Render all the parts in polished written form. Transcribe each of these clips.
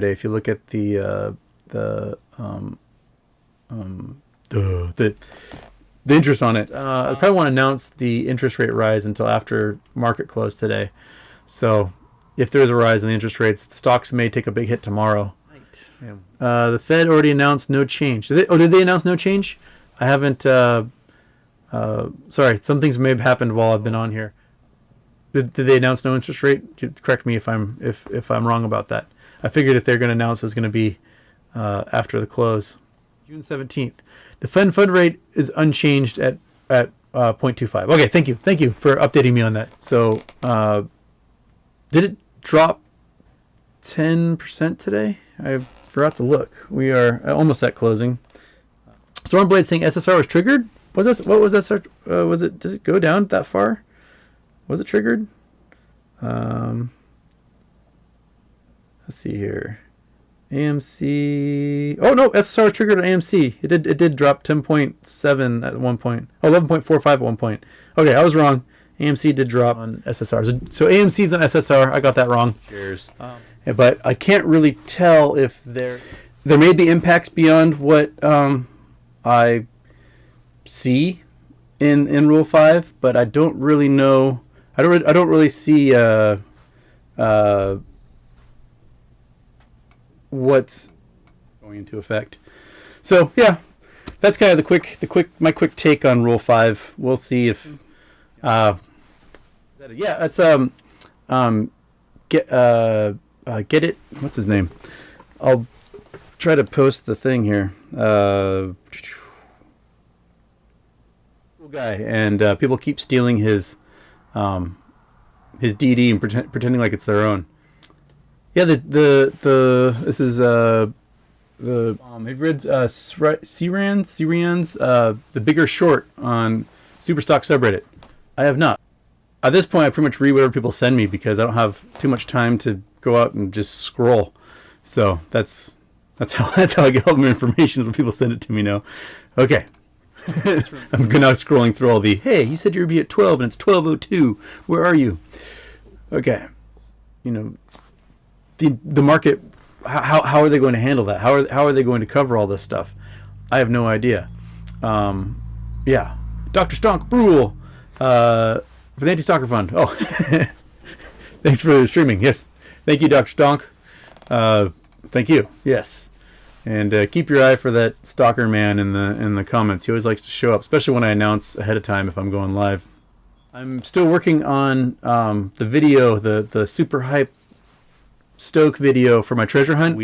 If you look at the interest on it, I probably won't announce the interest rate rise until after market close today. So if there is a rise in the interest rates, the stocks may take a big hit tomorrow. Yeah. The Fed already announced no change. Did they announce no change? I haven't. Sorry, some things may have happened while I've been on here. Did they announce no interest rate? Correct me if I'm wrong about that. I figured if they're going to announce, it was going to be after the close, June 17th. The Fed fund rate is unchanged at 0.25. Okay, thank you for updating me on that. So, did it drop 10% today? I forgot to look. We are almost at closing. Stormblade saying SSR was triggered. What was that? Was it? Did it go down that far? Was it triggered? Let's see here. AMC. Oh no, SSR was triggered on AMC. It did drop 10.7 at one point. Oh, 11.45 at one point. Okay, I was wrong. AMC did drop on SSR. So AMC's on SSR. I got that wrong. Cheers. But I can't really tell if there may be impacts beyond what I see in Rule 5, but I don't really know. I don't really see what's going into effect. So yeah, that's kind of my quick take on Rule 5. We'll see if that's get it. What's his name? I'll try to post the thing here. Guy, and people keep stealing his DD and pretending like it's their own. Yeah, this is have you read Ciran's The Bigger Short on Superstock subreddit? I have not. At this point, I pretty much read whatever people send me because I don't have too much time to go out and just scroll. So that's how I get all my information, is when people send it to me now. Okay. I'm now scrolling through all the, hey, you said you'd be at 12 and it's 12:02. Where are you? Okay. The market, how are they going to handle that? How are they going to cover all this stuff? I have no idea. Yeah. Dr. Stonk Brule for the Anti-Stalker Fund. Oh, thanks for streaming. Yes. Thank you, Dr. Stonk. Thank you. Yes. And keep your eye for that stalker man in the comments. He always likes to show up, especially when I announce ahead of time if I'm going live. I'm still working on the video, the super hype Stoke video for my treasure hunt.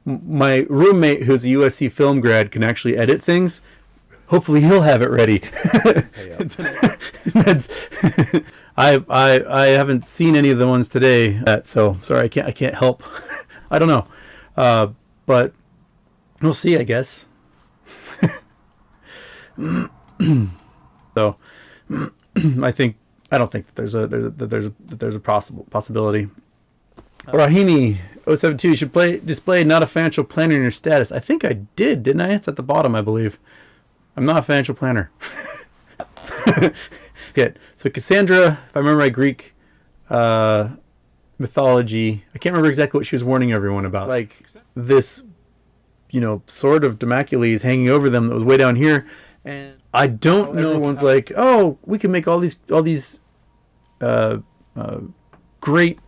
My roommate, who's a USC film grad, can actually edit things. Hopefully, he'll have it ready. I haven't seen any of the ones today, so sorry, I can't help. I don't know, but we'll see, I guess. So, I don't think that there's a possibility. Rahimi 072, you should display not a financial planner in your status. I think I did, didn't I? It's at the bottom, I believe. I'm not a financial planner. Okay, so Cassandra, if I remember my Greek mythology, I can't remember exactly what she was warning everyone about. Like this, sword of Damocles hanging over them that was way down here, and I don't know. Everyone's like, oh, we can make all these great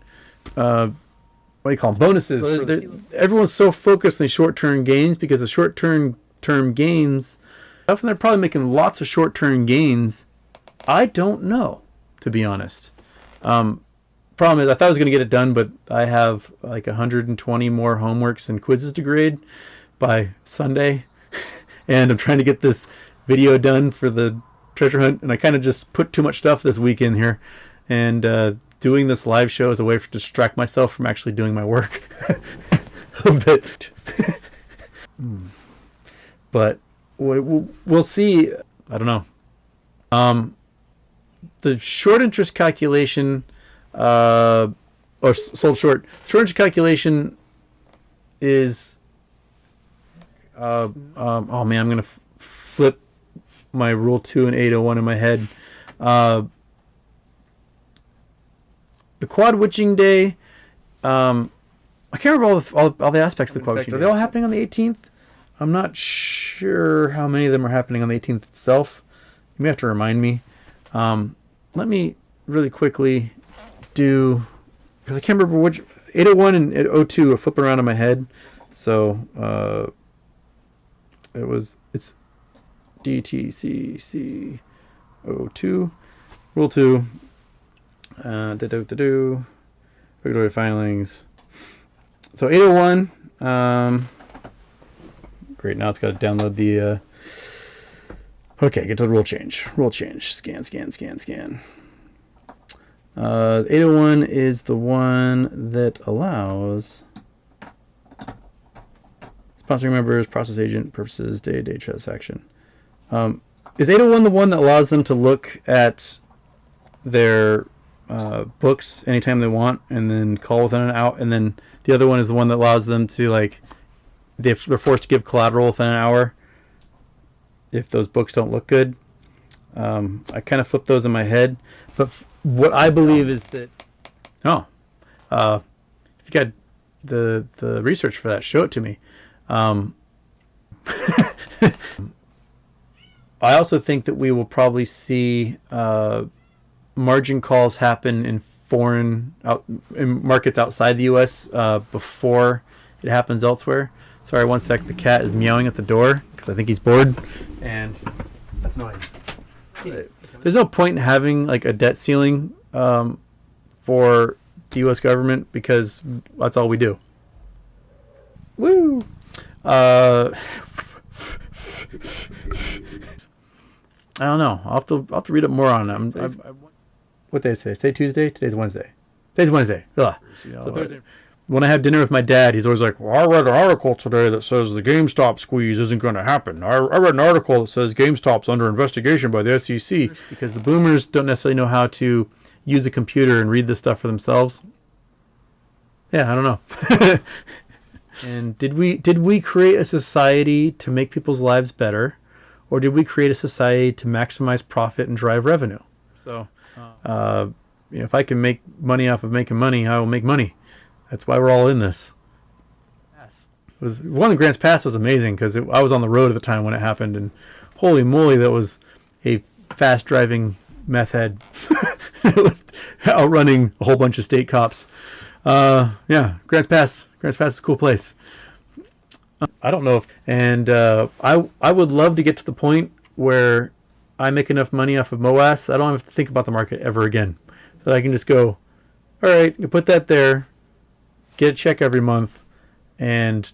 what do you call them? Bonuses. So everyone's so focused on short-term gains because the short-term gains, often they're probably making lots of short-term gains. I don't know, to be honest. Problem is, I thought I was going to get it done, but I have like 120 more homeworks and quizzes to grade by Sunday, and I'm trying to get this video done for the treasure hunt, and I kind of just put too much stuff this week in here, and doing this live show is a way to distract myself from actually doing my work a bit. But we'll see. I don't know. The short interest calculation, or sold short interest calculation is, oh man, I'm going to flip my Rule 2 and 801 in my head. The quad witching day, I can't remember all the aspects of the quote sheet. Are they all happening on the 18th? I'm not sure how many of them are happening on the 18th itself. You may have to remind me. Let me really quickly do, because I can't remember which 801 and 802 are flipping around in my head. So it's DTCC 02 Rule 2 regulatory filings. So 801. Great. Now it's got to download the. Okay, get to the rule change. Rule change. Scan. 801 is the one that allows sponsoring members, process agent purposes, day-to-day transaction. Is 801 the one that allows them to look at their books anytime they want and then call within an hour? And then the other one is the one that allows them to, like, they're forced to give collateral within an hour if those books don't look good. I kind of flipped those in my head. But what I believe is that, if you got the research for that, show it to me. I also think that we will probably see margin calls happen in in markets outside the U.S. Before it happens elsewhere. Sorry, one sec. The cat is meowing at the door because I think he's bored, and that's annoying. There's no point in having like a debt ceiling for the U.S. government because that's all we do. Woo! I don't know. I'll have to read up more on them. What they say? Say Tuesday. Today's Wednesday. Today's Wednesday. Ugh. So Thursday. When I have dinner with my dad, he's always like, well, I read an article today that says the GameStop squeeze isn't going to happen. I read an article that says GameStop's under investigation by the SEC. Because the boomers don't necessarily know how to use a computer and read this stuff for themselves. Yeah, I don't know. And did we create a society to make people's lives better, or did we create a society to maximize profit and drive revenue? So, if I can make money off of making money, I will make money. That's why we're all in this. One of the Grants Pass was amazing because I was on the road at the time when it happened, and holy moly, that was a fast driving meth head. It was outrunning a whole bunch of state cops. Yeah, Grants Pass. Grants Pass is a cool place. I don't know I would love to get to the point where I make enough money off of MOAS that I don't have to think about the market ever again. That I can just go, all right, you put that there, get a check every month, and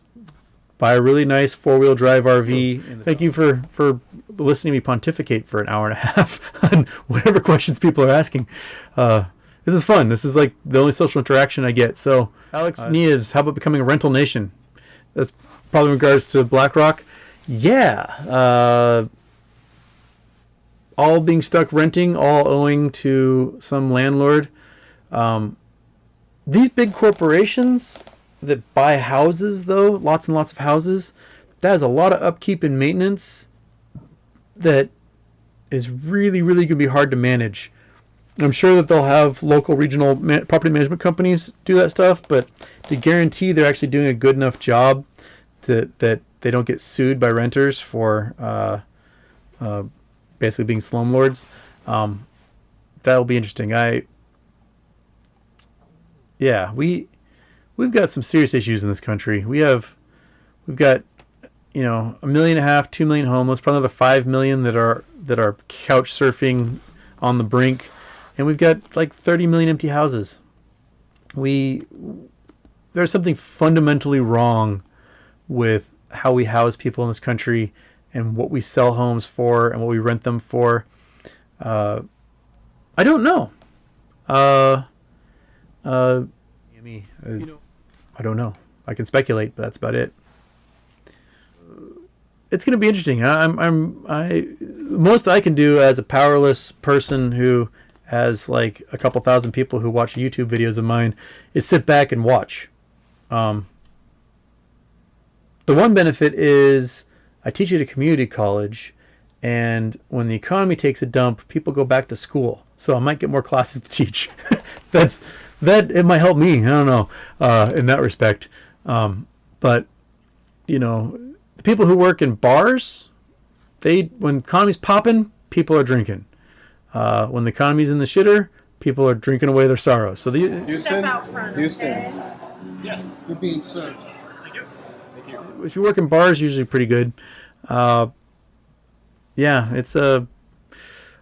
buy a really nice 4-wheel drive RV. Thank you for listening to me pontificate for an hour and a half on whatever questions people are asking. This is fun. This is like the only social interaction I get. So, Alex Nieves, how about becoming a rental nation? That's probably in regards to BlackRock. Yeah. All being stuck renting, all owing to some landlord. These big corporations that buy houses, though, lots and lots of houses, that has a lot of upkeep and maintenance that is really, really going to be hard to manage. I'm sure that they'll have local regional property management companies do that stuff, but to guarantee they're actually doing a good enough job that they don't get sued by renters for basically being slumlords, that'll be interesting. We've got some serious issues in this country. We've got 1.5 million, 2 million homeless, probably another 5 million that are couch surfing on the brink. And we've got like 30 million empty houses. There's something fundamentally wrong with how we house people in this country and what we sell homes for and what we rent them for. I don't know. I don't know. I can speculate, but that's about it. It's going to be interesting. Most I can do as a powerless person who has like a couple thousand people who watch YouTube videos of mine is sit back and watch. The one benefit is I teach at a community college, and when the economy takes a dump, people go back to school. So I might get more classes to teach. That's that it might help me. I don't know in that respect. But you know, the people who work in bars, when economy's popping, people are drinking. When the economy's in the shitter, people are drinking away their sorrows. So Step out front. Houston. Okay? Yes. You're being served. Thank you. if you work in bars, usually pretty good. Yeah, it's a.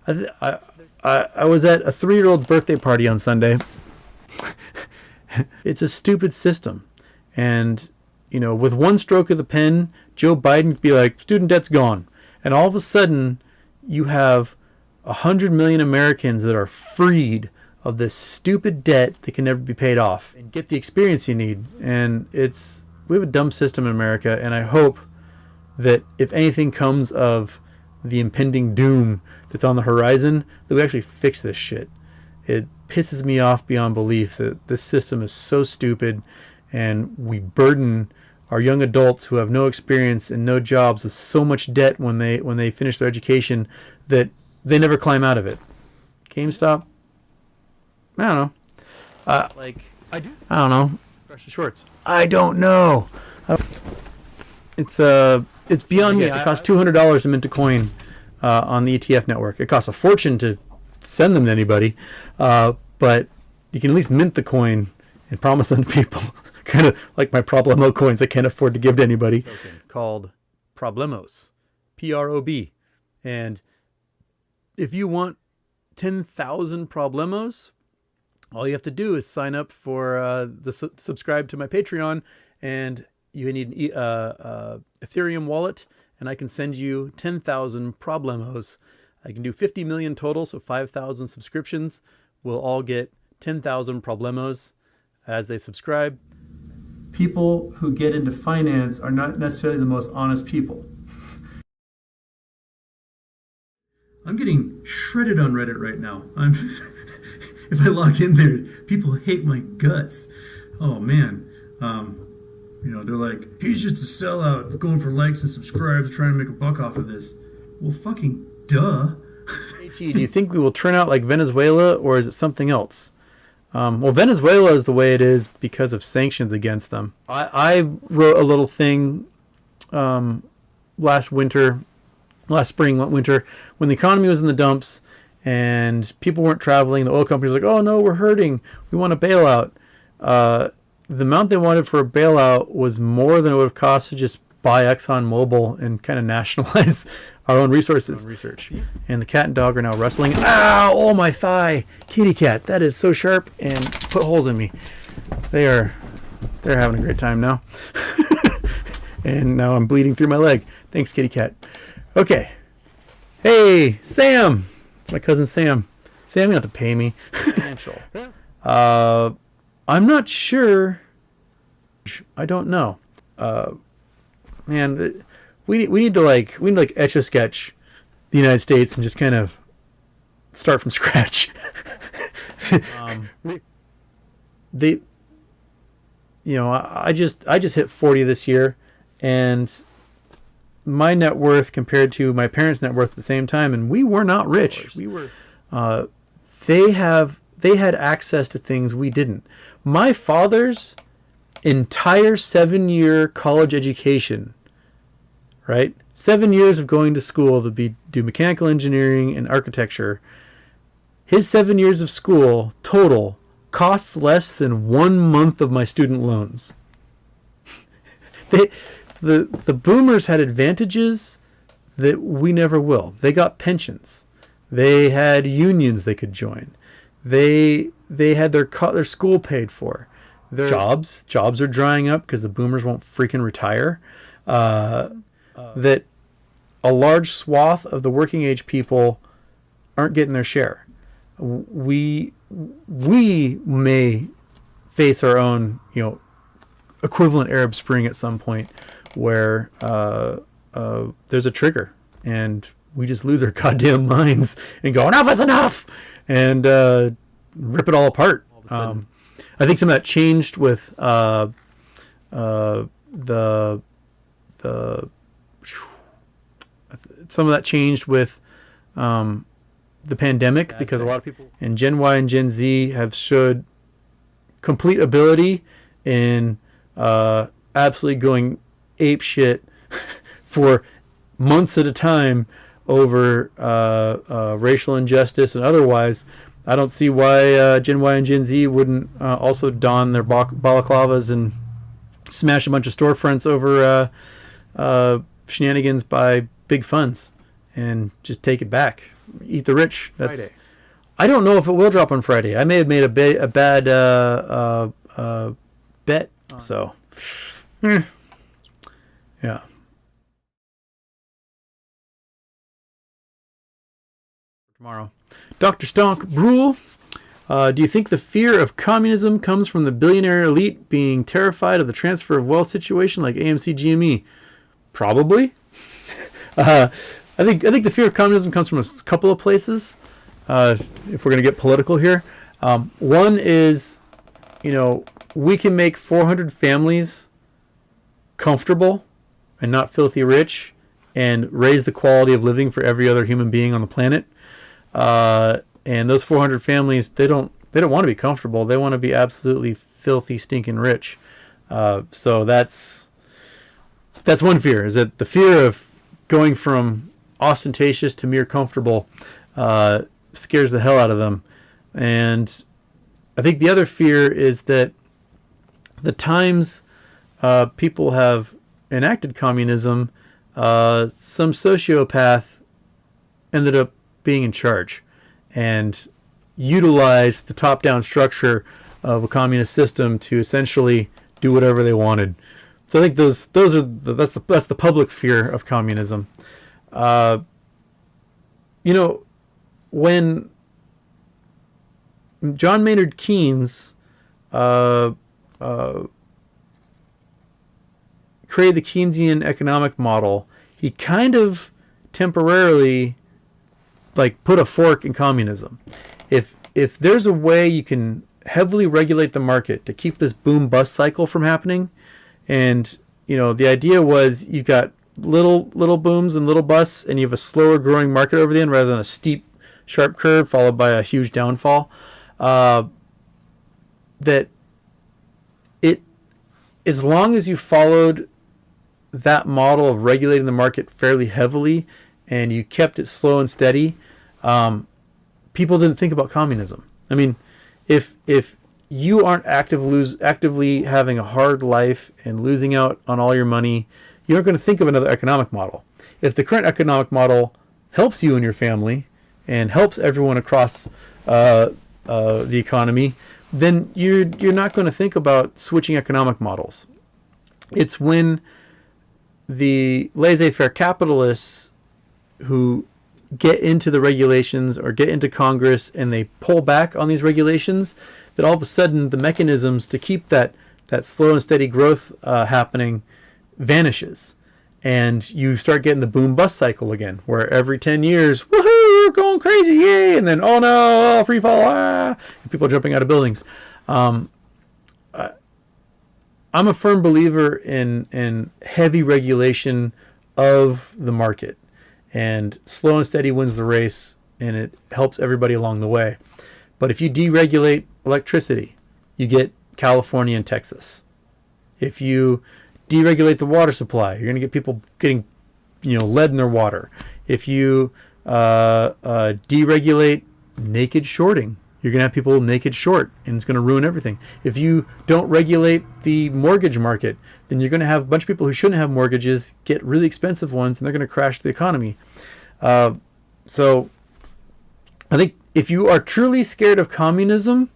I was at a 3-year-old's birthday party on Sunday. It's a stupid system, and you know, with one stroke of the pen, Joe Biden could be like, student debt's gone, and all of a sudden, you have 100 million Americans that are freed of this stupid debt that can never be paid off and get the experience you need. And we have a dumb system in America, and I hope that if anything comes of the impending doom that's on the horizon, that we actually fix this shit. It pisses me off beyond belief that this system is so stupid, and we burden our young adults who have no experience and no jobs with so much debt when they finish their education that they never climb out of it. GameStop? I don't know. I don't know. Brush the shorts. I don't know. It's beyond me. It costs $200 to mint a coin on the ETF network. It costs a fortune to send them to anybody, but you can at least mint the coin and promise them to people. Kind of like my Problemo coins I can't afford to give to anybody. Called Problemos. PROB. And if you want 10,000 Problemos, all you have to do is sign up for subscribe to my Patreon, and you need an Ethereum wallet, and I can send you 10,000 Problemos. I can do 50 million total, so 5,000 subscriptions. We'll all get 10,000 Problemos as they subscribe. People who get into finance are not necessarily the most honest people. I'm getting shredded on Reddit right now. If I log in there, people hate my guts. Oh man. You know, they're like, he's just a sellout, going for likes and subscribes, trying to make a buck off of this. Well, fucking duh. Do you think we will turn out like Venezuela, or is it something else? Well, Venezuela is the way it is because of sanctions against them. I wrote a little thing last spring, winter, when the economy was in the dumps and people weren't traveling. The oil companies were like, oh no, we're hurting. We want a bailout. The amount they wanted for a bailout was more than it would have cost to just buy ExxonMobil and kind of nationalize our own resources. And the cat and dog are now wrestling. Ow! Oh, my thigh! Kitty cat, that is so sharp and put holes in me. They're having a great time now. And now I'm bleeding through my leg. Thanks, kitty cat. Okay. Hey, Sam! It's my cousin Sam. Sam, you don't have to pay me. I'm not sure. I don't know. Man, we need to etch a sketch the United States and just kind of start from scratch. I just hit 40 this year, and my net worth compared to my parents' net worth at the same time, and we were not rich. We were. They had access to things we didn't. My father's entire 7-year college education, right? 7 years of going to school to do mechanical engineering and architecture. His 7 years of school total costs less than 1 month of my student loans. The boomers had advantages that we never will. They got pensions. They had unions they could join. They had their school paid for. Their jobs are drying up because the boomers won't freaking retire. That a large swath of the working age people aren't getting their share. We may face our own, equivalent Arab Spring at some point, where there's a trigger and we just lose our goddamn minds and go, enough is enough, and rip it all apart. I think some of that changed with the pandemic, because a lot of people in Gen Y and Gen Z have showed complete ability in absolutely going ape shit for months at a time over racial injustice and otherwise, I don't see why Gen Y and Gen Z wouldn't also don their balaclavas and smash a bunch of storefronts over shenanigans by big funds and just take it back. Eat the rich. That's Friday. I don't know if it will drop on Friday. I may have made a bad bet. So, yeah. Tomorrow. Dr. Stonk Brule, do you think the fear of communism comes from the billionaire elite being terrified of the transfer of wealth situation like AMC GME? Probably. I think the fear of communism comes from a couple of places. If we're going to get political here, one is, we can make 400 families comfortable and not filthy rich, and raise the quality of living for every other human being on the planet. And those 400 families, they don't want to be comfortable. They want to be absolutely filthy, stinking rich. So that's one fear, is that the fear of going from ostentatious to mere comfortable scares the hell out of them. And I think the other fear is that the times people have enacted communism, some sociopath ended up being in charge and utilized the top-down structure of a communist system to essentially do whatever they wanted. So I think that's the public fear of communism. When John Maynard Keynes created the Keynesian economic model, he kind of temporarily put a fork in communism. If there's a way you can heavily regulate the market to keep this boom bust cycle from happening, and the idea was you've got little booms and little busts, and you have a slower growing market over the end rather than a steep sharp curve followed by a huge downfall. That it, as long as you followed that model of regulating the market fairly heavily and you kept it slow and steady, people didn't think about communism. I mean, if you aren't actively having a hard life and losing out on all your money, you aren't going to think of another economic model. If the current economic model helps you and your family and helps everyone across the economy, then you're not going to think about switching economic models. It's when the laissez-faire capitalists who get into the regulations or get into Congress and they pull back on these regulations, that all of a sudden the mechanisms to keep that slow and steady growth happening vanishes. And you start getting the boom bust cycle again, where every 10 years, woohoo, we're going crazy, yay, and then, oh no, free fall, and people jumping out of buildings. I'm a firm believer in heavy regulation of the market, and slow and steady wins the race, and it helps everybody along the way. But if you deregulate electricity, you get California and Texas. If you deregulate the water supply, you're going to get people getting, lead in their water. If you deregulate naked shorting, you're going to have people naked short, and it's going to ruin everything. If you don't regulate the mortgage market, then you're going to have a bunch of people who shouldn't have mortgages get really expensive ones, and they're going to crash the economy. So I think if you are truly scared of communism,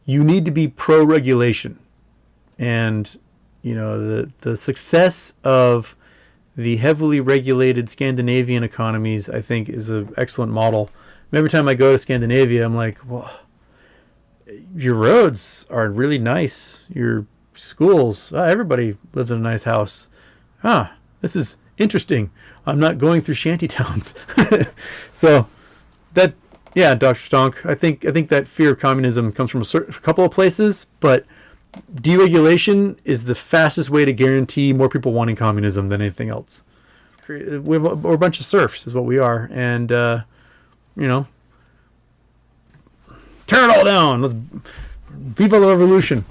you need to be pro-regulation. And the success of the heavily regulated Scandinavian economies, I think, is an excellent model. Every time I go to Scandinavia, I'm like, well, your roads are really nice. Your schools, everybody lives in a nice house. This is interesting. I'm not going through shanty towns. So that, yeah, Dr. Stonk, I think that fear of communism comes from a couple of places, but deregulation is the fastest way to guarantee more people wanting communism than anything else. We're a bunch of serfs is what we are. And, tear it all down. Let's Viva la revolution.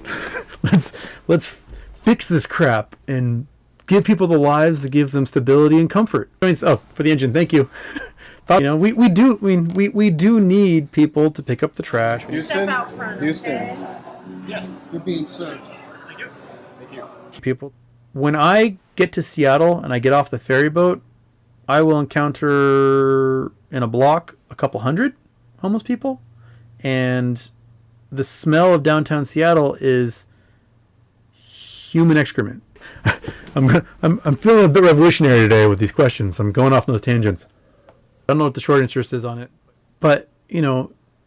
let's fix this crap and give people the lives that give them stability and comfort. Oh, for the engine, thank you. We do need people to pick up the trash. Houston, Step out front. Houston. Okay? Yes. You're being served. People, when I get to Seattle and I get off the ferry boat, I will encounter in a block a couple hundred homeless people, and the smell of downtown Seattle is human excrement. I'm feeling a bit revolutionary today with these questions. I'm going off those tangents. I don't know what the short interest is on it, but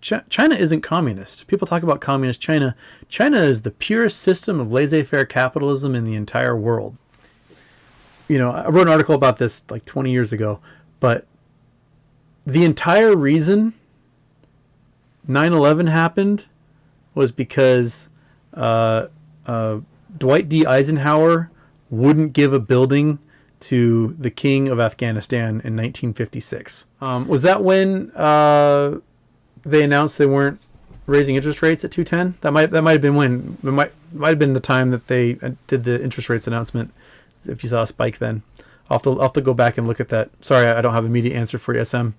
China isn't communist. People talk about communist China. China is the purest system of laissez-faire capitalism in the entire world. I wrote an article about this like 20 years ago, but the entire reason 9/11 happened was because Dwight D. Eisenhower wouldn't give a building to the king of Afghanistan in 1956. Was that when they announced they weren't raising interest rates at 210? That might have been when. It might have been the time that they did the interest rates announcement. If you saw a spike then. I'll have to go back and look at that. Sorry, I don't have an immediate answer for you, SM.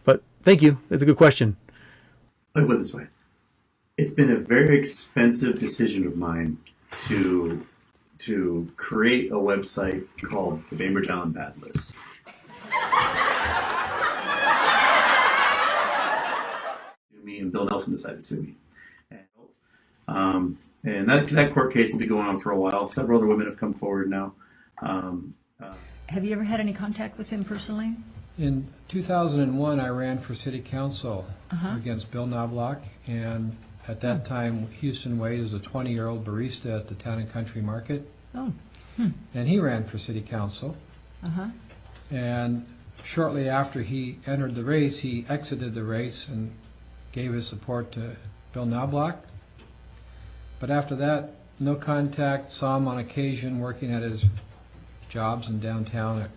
But thank you. It's a good question. Let me put it this way. It's been a very expensive decision of mine to create a website called the Bainbridge Island Bad List. Me and Bill Nelson decided to sue me. And that court case will be going on for a while. Several other women have come forward now. Have you ever had any contact with him personally? In 2001, I ran for city council against Bill Knobloch, and at that time, Houston Wade was a 20-year-old barista at the Town and Country Market. Oh. And he ran for city council. And shortly after he entered the race, he exited the race and gave his support to Bill Knobloch. But after that, no contact. Saw him on occasion working at his jobs in downtown at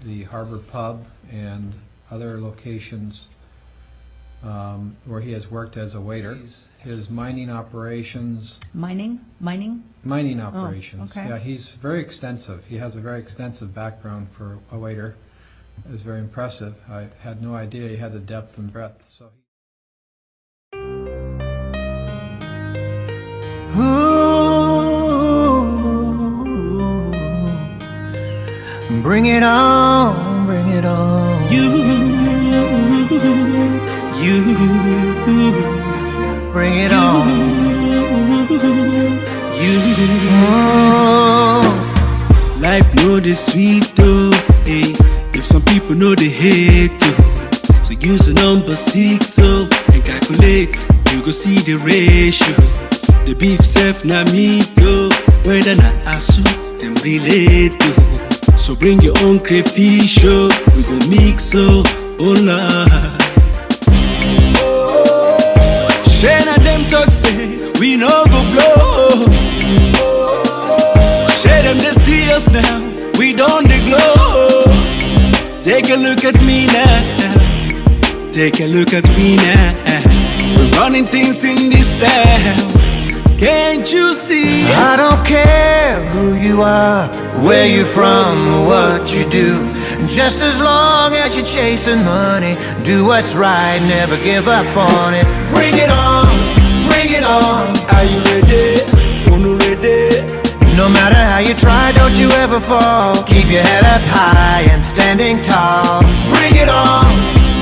the Harbor Pub and other locations where he has worked as a waiter. His mining operations. Mining Operations. Okay. Yeah, he's very extensive. He has a very extensive background for a waiter. It's very impressive. I had no idea he had the depth and breadth. So. Ooh, bring it on, bring it on. You, bring it on. Life know the sweet though, hey. If some people know the hate too, so use the number 6 so and calculate, you go see the ratio. The beef self na me yo, whether na asu them relate to. So bring your own crayfish oh, we go mix so oh la. Shana them talk say we no go blow. Share them they see us now, we don't they glow. Take a look at me now, take a look at me now. We're running things in this town, can't you see? I don't care who you are, where you're from, or what you do. Just as long as you're chasing money, do what's right, never give up on it. Bring it on, bring it on. Are you ready? Unu ready? No matter how you try, don't you ever fall. Keep your head up high and standing tall. Bring it on,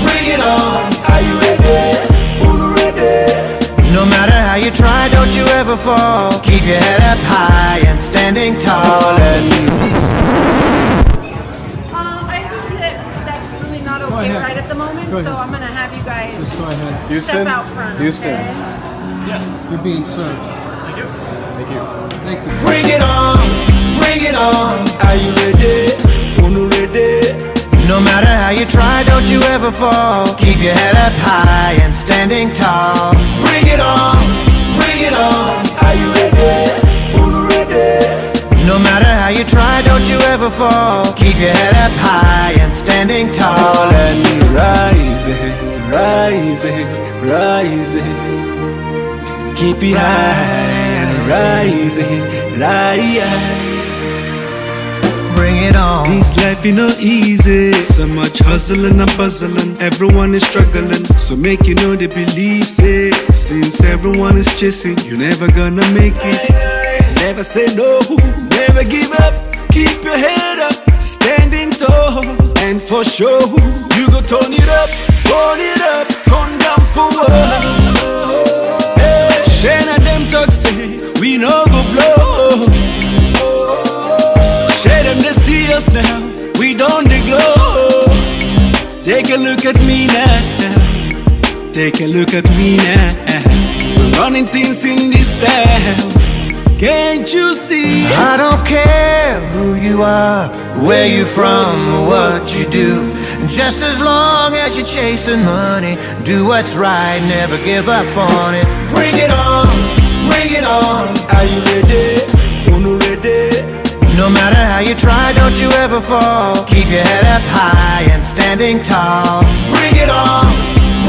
bring it on. Are you ready? Unu ready? No matter how you try, don't you ever fall. Keep your head up high and standing tall. I think that's really not okay ahead. right at the moment, Go ahead. so I'm going to have you guys Just go ahead. step out front. Houston. Okay? You're being served. Thank you. Bring it on, bring it on. Are you ready? Unu ready? No matter how you try, don't you ever fall. Keep your head up high and standing tall. Bring it on, bring it on. Are you ready? Unu ready? No matter how you try, don't you ever fall. Keep your head up high and standing tall. And rising, rising, rising. Keep it high and rising, rise. Bring it on. This life is not easy. So much hustling and puzzling. Everyone is struggling. So make you know they believe it. Since everyone is chasing, you're never gonna make it. Never say no, never give up. Keep your head up, standing tall. And for sure, you go turn it up, turn down for what? Hey, Shane and them talk say, we no go blow. Share them they see us now, we don't they glow. Take a look at me now, take a look at me now. We're running things in this town. Can't you see? I don't care who you are, where you're from, or what you do. Just as long as you're chasing money, do what's right, never give up on it. Bring it on, bring it on. Are you ready? Uno ready? No matter how you try, don't you ever fall. Keep your head up high and standing tall. Bring it on,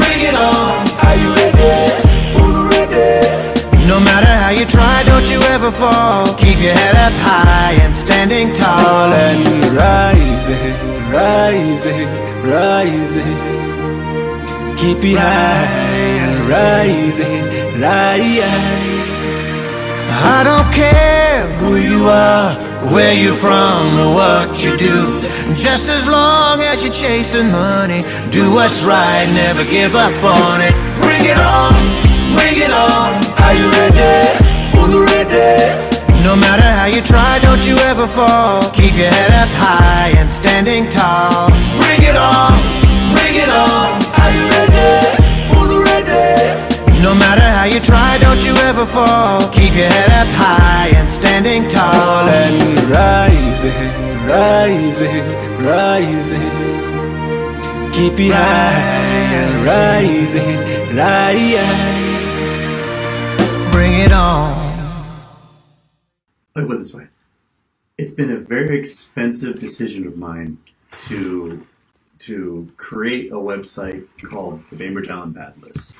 bring it on. Are you ready? Uno ready? No matter how you try, don't you ever fall. Keep your head up high and standing tall. And rising, rising, rising. Keep it high and rising, rise. I don't care who you are, where you're from, or what you do. Just as long as you're chasing money, do what's right, never give up on it. Bring it on, bring it on. Are you ready? Uno ready? No matter how you try, don't you ever fall. Keep your head up high and standing tall. Bring it on, bring it on. Are you ready? Uno ready? No matter how you try, don't you ever fall. Keep your head up high and standing tall. And rising, rising, rising. Keep it high and rising, rise. Bring it on. Let me put it this way. It's been a very expensive decision of mine to create a website called the Bainbridge Island Bad List.